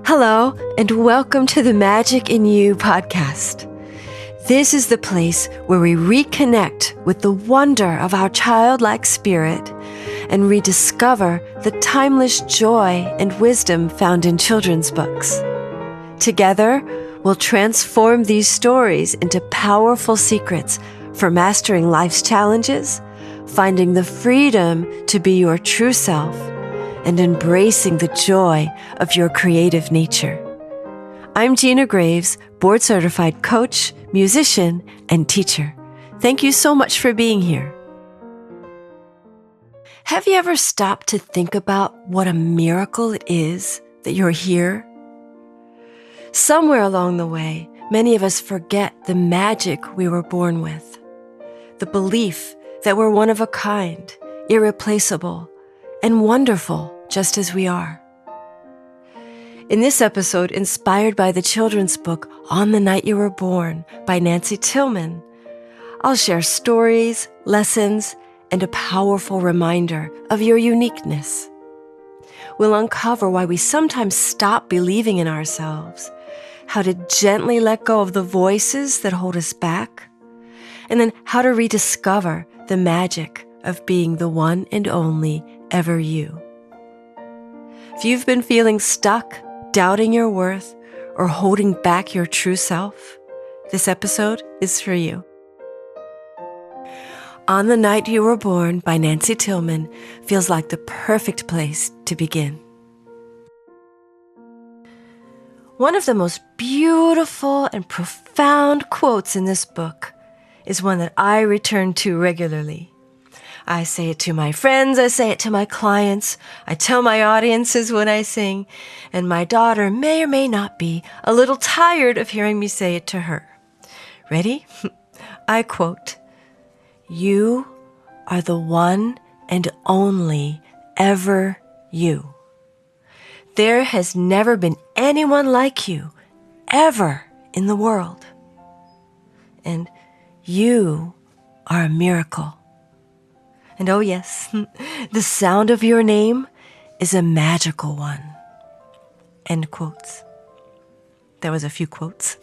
Hello, and welcome to the Magic in You podcast. This is the place where we reconnect with the wonder of our childlike spirit and rediscover the timeless joy and wisdom found in children's books. Together, we'll transform these stories into powerful secrets for mastering life's challenges, finding the freedom to be your true self, and embracing the joy of your creative nature. I'm Gina Graves, board-certified coach, musician, and teacher. Thank you so much for being here. Have you ever stopped to think about what a miracle it is that you're here? Somewhere along the way, many of us forget the magic we were born with, the belief that we're one of a kind, irreplaceable, and wonderful just as we are. In this episode, inspired by the children's book On the Night You Were Born by Nancy Tillman, I'll share stories, lessons, and a powerful reminder of your uniqueness. We'll uncover why we sometimes stop believing in ourselves, how to gently let go of the voices that hold us back, and then how to rediscover the magic of being the one and only ever you. If you've been feeling stuck, doubting your worth, or holding back your true self, this episode is for you. On the Night You Were Born by Nancy Tillman feels like the perfect place to begin. One of the most beautiful and profound quotes in this book is one that I return to regularly. I say it to my friends, I say it to my clients, I tell my audiences when I sing, and my daughter may or may not be a little tired of hearing me say it to her. Ready? I quote, "You are the one and only ever you. There has never been anyone like you, ever in the world. And you are a miracle. And oh yes, the sound of your name is a magical one." End quotes. That was a few quotes.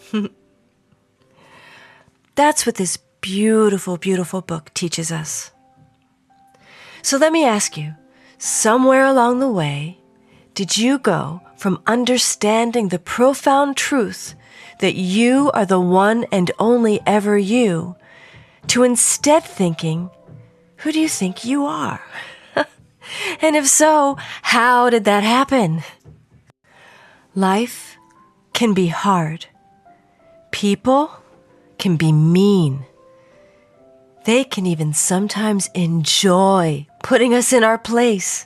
That's what this beautiful, beautiful book teaches us. So let me ask you, somewhere along the way, did you go from understanding the profound truth that you are the one and only ever you to instead thinking, who do you think you are? And if so, how did that happen? Life can be hard. People can be mean. They can even sometimes enjoy putting us in our place.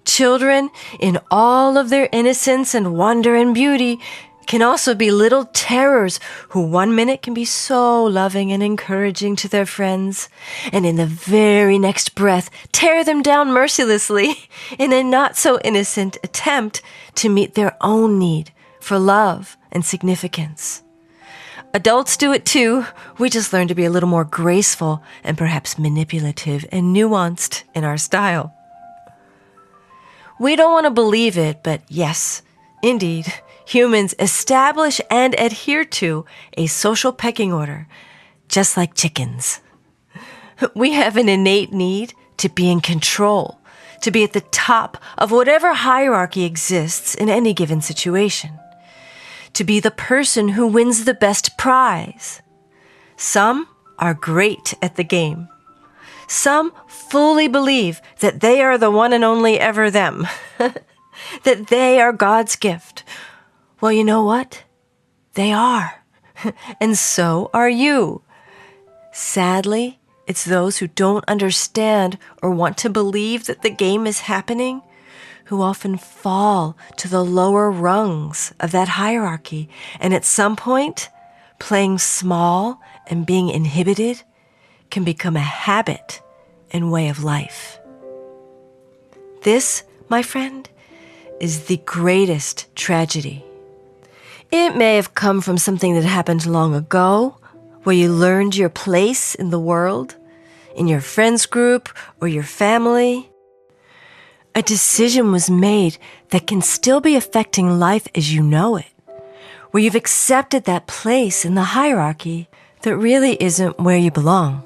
Children, in all of their innocence and wonder and beauty, can also be little terrors who one minute can be so loving and encouraging to their friends, and in the very next breath tear them down mercilessly in a not-so-innocent attempt to meet their own need for love and significance. Adults do it too. We just learn to be a little more graceful and perhaps manipulative and nuanced in our style. We don't want to believe it, but yes, indeed, humans establish and adhere to a social pecking order, just like chickens. We have an innate need to be in control, to be at the top of whatever hierarchy exists in any given situation, to be the person who wins the best prize. Some are great at the game. Some fully believe that they are the one and only ever them, that they are God's gift. Well, you know what? They are. And so are you. Sadly, it's those who don't understand or want to believe that the game is happening who often fall to the lower rungs of that hierarchy. And at some point, playing small and being inhibited can become a habit and way of life. This, my friend, is the greatest tragedy. It may have come from something that happened long ago, where you learned your place in the world, in your friends group or your family. A decision was made that can still be affecting life as you know it, where you've accepted that place in the hierarchy that really isn't where you belong.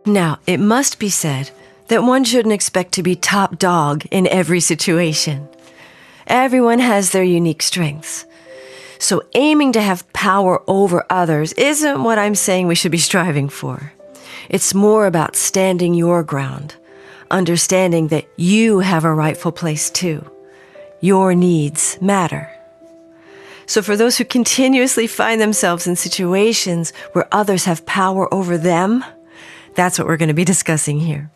Now, it must be said that one shouldn't expect to be top dog in every situation. Everyone has their unique strengths. So aiming to have power over others isn't what I'm saying we should be striving for. It's more about standing your ground, understanding that you have a rightful place too. Your needs matter. So for those who continuously find themselves in situations where others have power over them, that's what we're going to be discussing here.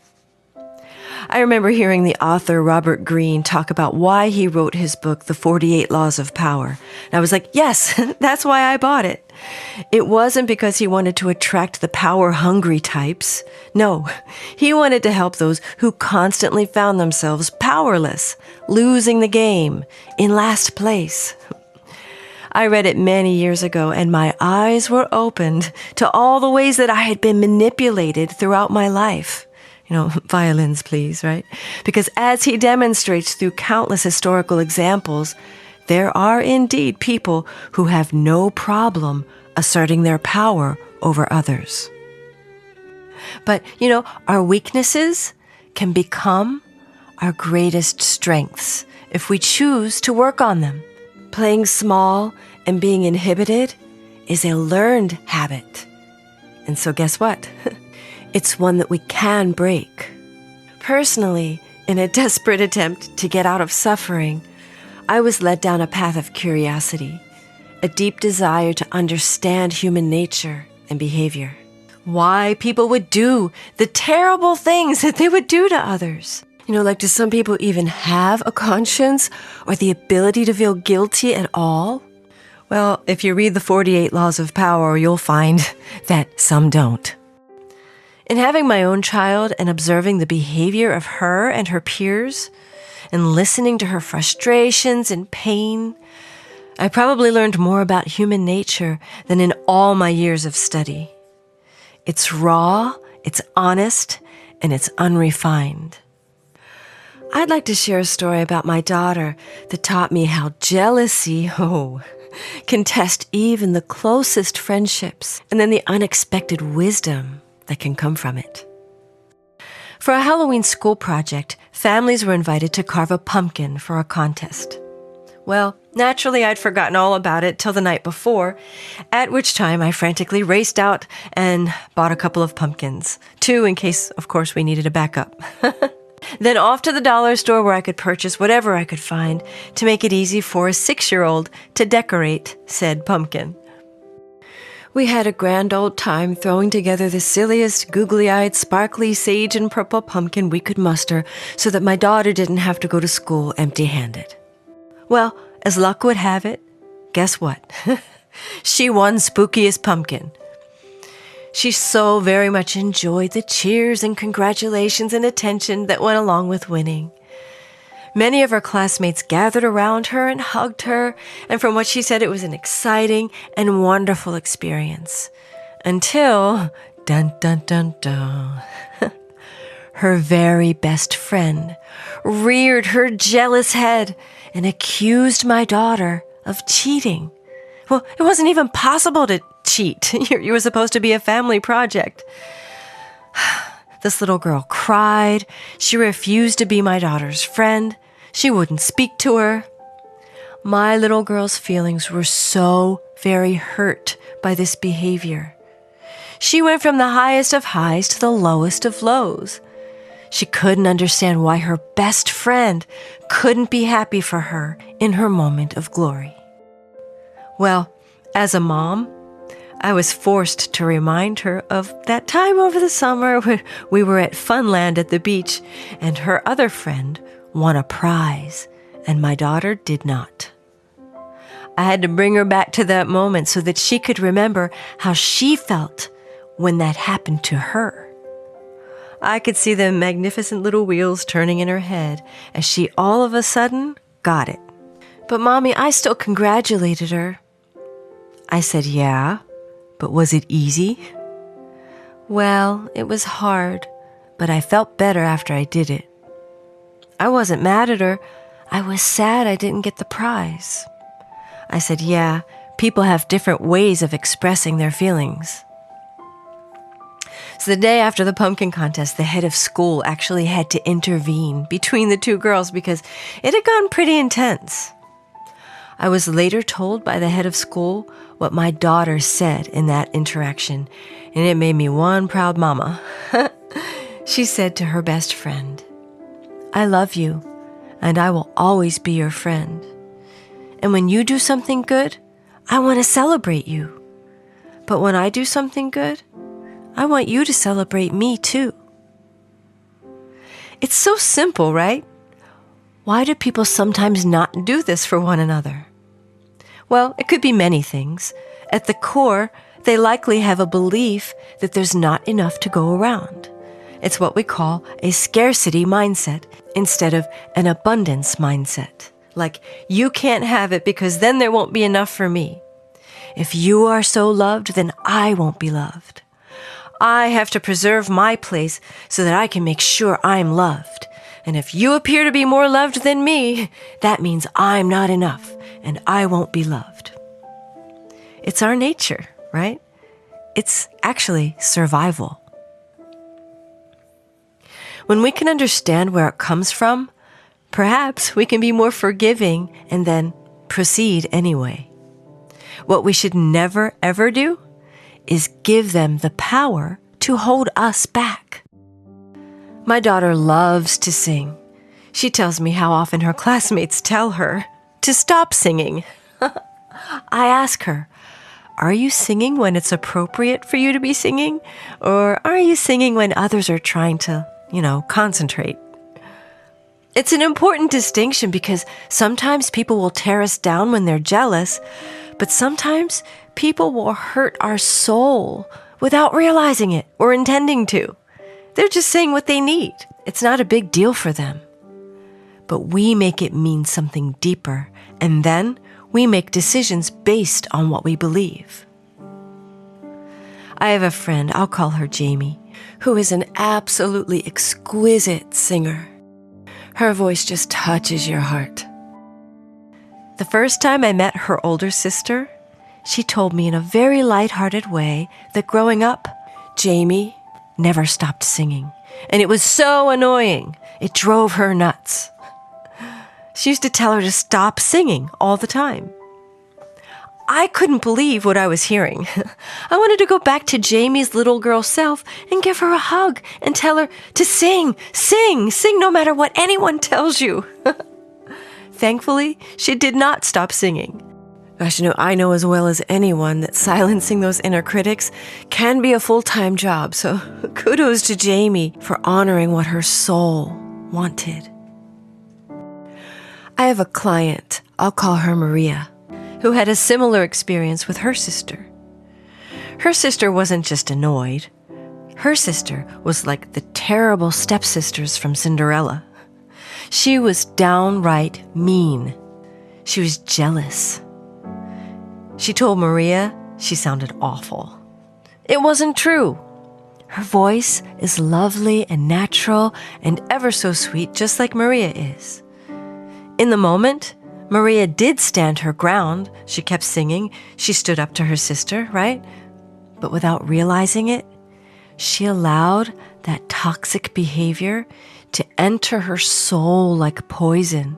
I remember hearing the author Robert Greene talk about why he wrote his book, The 48 Laws of Power. And I was like, yes, that's why I bought it. It wasn't because he wanted to attract the power-hungry types. No, he wanted to help those who constantly found themselves powerless, losing the game, in last place. I read it many years ago, and my eyes were opened to all the ways that I had been manipulated throughout my life. Violins, please, right? Because as he demonstrates through countless historical examples, there are indeed people who have no problem asserting their power over others. But, our weaknesses can become our greatest strengths if we choose to work on them. Playing small and being inhibited is a learned habit. And so guess what? It's one that we can break. Personally, in a desperate attempt to get out of suffering, I was led down a path of curiosity, a deep desire to understand human nature and behavior. Why people would do the terrible things that they would do to others. Like, do some people even have a conscience or the ability to feel guilty at all? Well, if you read the 48 Laws of Power, you'll find that some don't. In having my own child and observing the behavior of her and her peers, and listening to her frustrations and pain, I probably learned more about human nature than in all my years of study. It's raw, it's honest, and it's unrefined. I'd like to share a story about my daughter that taught me how jealousy, can test even the closest friendships, and then the unexpected wisdom that can come from it. For a Halloween school project, families were invited to carve a pumpkin for a contest. Well, naturally, I'd forgotten all about it till the night before, at which time I frantically raced out and bought a couple of pumpkins, 2 in case, of course, we needed a backup. Then off to the dollar store where I could purchase whatever I could find to make it easy for a 6-year-old to decorate said pumpkin. We had a grand old time throwing together the silliest, googly-eyed, sparkly sage and purple pumpkin we could muster so that my daughter didn't have to go to school empty-handed. Well, as luck would have it, guess what? She won Spookiest Pumpkin. She so very much enjoyed the cheers and congratulations and attention that went along with winning. Many of her classmates gathered around her and hugged her, and from what she said, it was an exciting and wonderful experience. Until, dun dun dun dun, her very best friend reared her jealous head and accused my daughter of cheating. Well, it wasn't even possible to cheat. You were supposed to be a family project. This little girl cried. She refused to be my daughter's friend. She wouldn't speak to her. My little girl's feelings were so very hurt by this behavior. She went from the highest of highs to the lowest of lows. She couldn't understand why her best friend couldn't be happy for her in her moment of glory. Well, as a mom, I was forced to remind her of that time over the summer when we were at Funland at the beach and her other friend won a prize and my daughter did not. I had to bring her back to that moment so that she could remember how she felt when that happened to her. I could see the magnificent little wheels turning in her head as she all of a sudden got it. But Mommy, I still congratulated her. I said, yeah, but was it easy? Well, it was hard, but I felt better after I did it. I wasn't mad at her. I was sad I didn't get the prize. I said, yeah, people have different ways of expressing their feelings. So the day after the pumpkin contest, the head of school actually had to intervene between the two girls because it had gotten pretty intense. I was later told by the head of school what my daughter said in that interaction, and it made me one proud mama. She said to her best friend, "I love you, and I will always be your friend. And when you do something good, I want to celebrate you. But when I do something good, I want you to celebrate me too." It's so simple, right? Why do people sometimes not do this for one another? Well, it could be many things. At the core, they likely have a belief that there's not enough to go around. It's what we call a scarcity mindset instead of an abundance mindset. Like, you can't have it because then there won't be enough for me. If you are so loved, then I won't be loved. I have to preserve my place so that I can make sure I'm loved. And if you appear to be more loved than me, that means I'm not enough and I won't be loved. It's our nature, right? It's actually survival. When we can understand where it comes from, perhaps we can be more forgiving and then proceed anyway. What we should never, ever do is give them the power to hold us back. My daughter loves to sing. She tells me how often her classmates tell her to stop singing. I ask her, "Are you singing when it's appropriate for you to be singing? Or are you singing when others are trying to, concentrate?" It's an important distinction because sometimes people will tear us down when they're jealous, but sometimes people will hurt our soul without realizing it or intending to. They're just saying what they need. It's not a big deal for them. But we make it mean something deeper, and then we make decisions based on what we believe. I have a friend, I'll call her Jamie, who is an absolutely exquisite singer. Her voice just touches your heart. The first time I met her older sister, she told me in a very lighthearted way that growing up, Jamie never stopped singing. And it was so annoying. It drove her nuts. She used to tell her to stop singing all the time. I couldn't believe what I was hearing. I wanted to go back to Jamie's little girl self and give her a hug and tell her to sing no matter what anyone tells you. Thankfully, she did not stop singing. Gosh, I know as well as anyone that silencing those inner critics can be a full-time job, so kudos to Jamie for honoring what her soul wanted. I have a client, I'll call her Maria, who had a similar experience with her sister. Her sister wasn't just annoyed. Her sister was like the terrible stepsisters from Cinderella. She was downright mean. She was jealous. She told Maria she sounded awful. It wasn't true. Her voice is lovely and natural and ever so sweet, just like Maria is. In the moment, Maria did stand her ground. She kept singing. She stood up to her sister, right? But without realizing it, she allowed that toxic behavior to enter her soul like poison,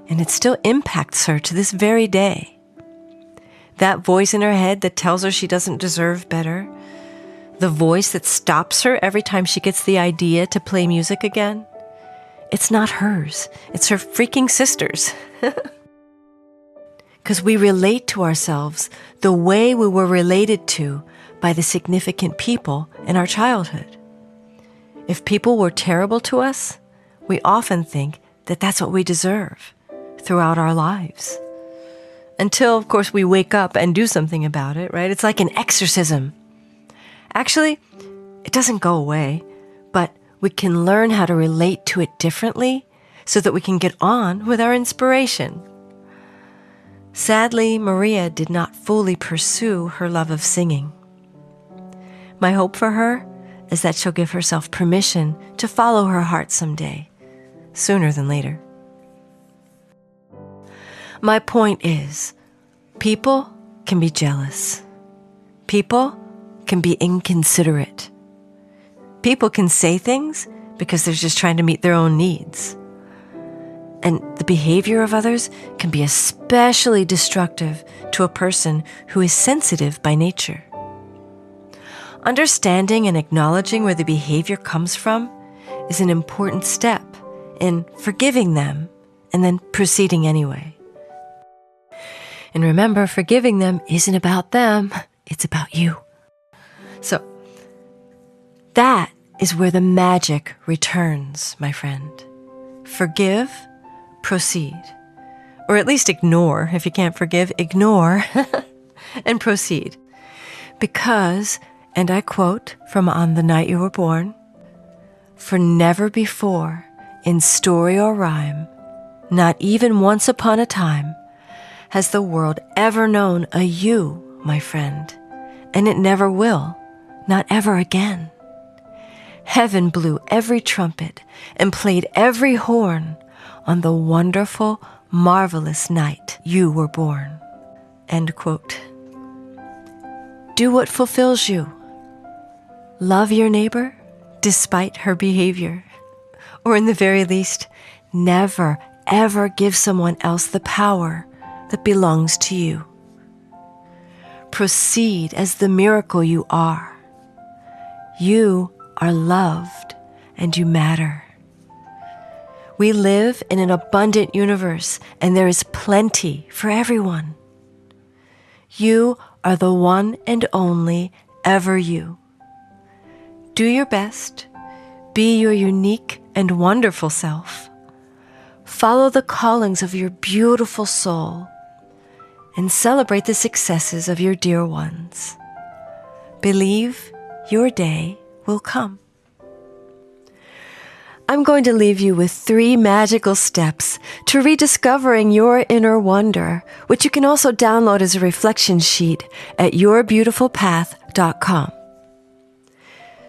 and it still impacts her to this very day. That voice in her head that tells her she doesn't deserve better, the voice that stops her every time she gets the idea to play music again, it's not hers. It's her freaking sister's. Because we relate to ourselves the way we were related to by the significant people in our childhood. If people were terrible to us, we often think that that's what we deserve throughout our lives. Until, of course, we wake up and do something about it, right? It's like an exorcism. Actually, it doesn't go away, but we can learn how to relate to it differently so that we can get on with our inspiration. Sadly, Maria did not fully pursue her love of singing. My hope for her is that she'll give herself permission to follow her heart someday, sooner than later. My point is, people can be jealous. People can be inconsiderate. People can say things because they're just trying to meet their own needs. And the behavior of others can be especially destructive to a person who is sensitive by nature. Understanding and acknowledging where the behavior comes from is an important step in forgiving them and then proceeding anyway. And remember, forgiving them isn't about them, it's about you. So, that is where the magic returns, my friend. Forgive, proceed. Or at least ignore. If you can't forgive, ignore and proceed. Because, and I quote from On the Night You Were Born, "For never before, in story or rhyme, not even once upon a time, has the world ever known a you, my friend, and it never will, not ever again. Heaven blew every trumpet and played every horn on the wonderful, marvelous night you were born." End quote. Do what fulfills you. Love your neighbor despite her behavior. Or in the very least, never, ever give someone else the power that belongs to you. Proceed as the miracle you are. You are loved and you matter. We live in an abundant universe and there is plenty for everyone. You are the one and only ever you. Do your best. Be your unique and wonderful self. Follow the callings of your beautiful soul and celebrate the successes of your dear ones. Believe your day will come. I'm going to leave you with 3 magical steps to rediscovering your inner wonder, which you can also download as a reflection sheet at yourbeautifulpath.com.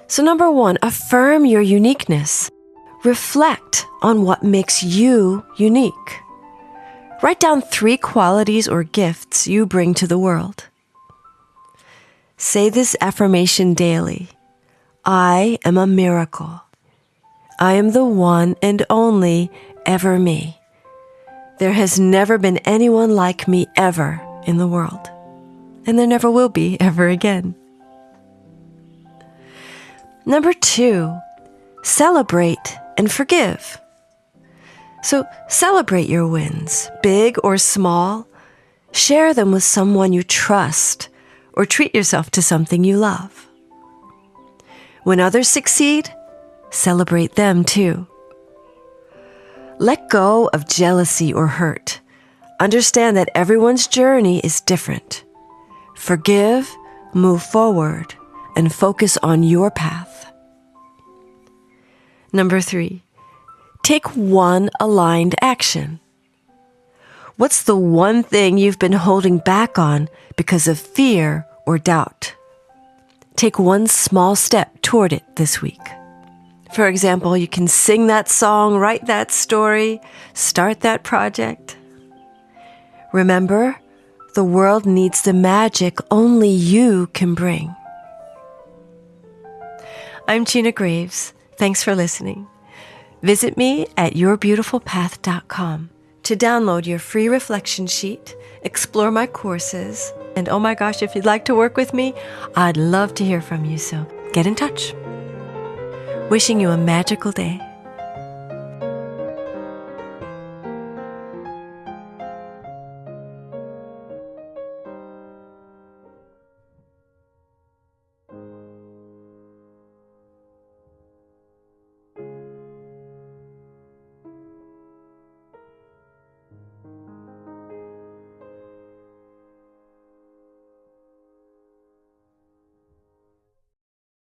So 1, affirm your uniqueness. Reflect on what makes you unique. Write down 3 qualities or gifts you bring to the world. Say this affirmation daily. I am a miracle. I am the one and only ever me. There has never been anyone like me ever in the world, and there never will be ever again. 2, celebrate and forgive. So celebrate your wins, big or small. Share them with someone you trust, or treat yourself to something you love. When others succeed, celebrate them too. Let go of jealousy or hurt. Understand that everyone's journey is different. Forgive, move forward, and focus on your path. 3, take one aligned action. What's the one thing you've been holding back on because of fear or doubt? Take one small step toward it this week. For example, you can sing that song, write that story, start that project. Remember, the world needs the magic only you can bring. I'm Gina Graves. Thanks for listening. Visit me at yourbeautifulpath.com to download your free reflection sheet, explore my courses, and oh my gosh, if you'd like to work with me, I'd love to hear from you, so get in touch. Wishing you a magical day.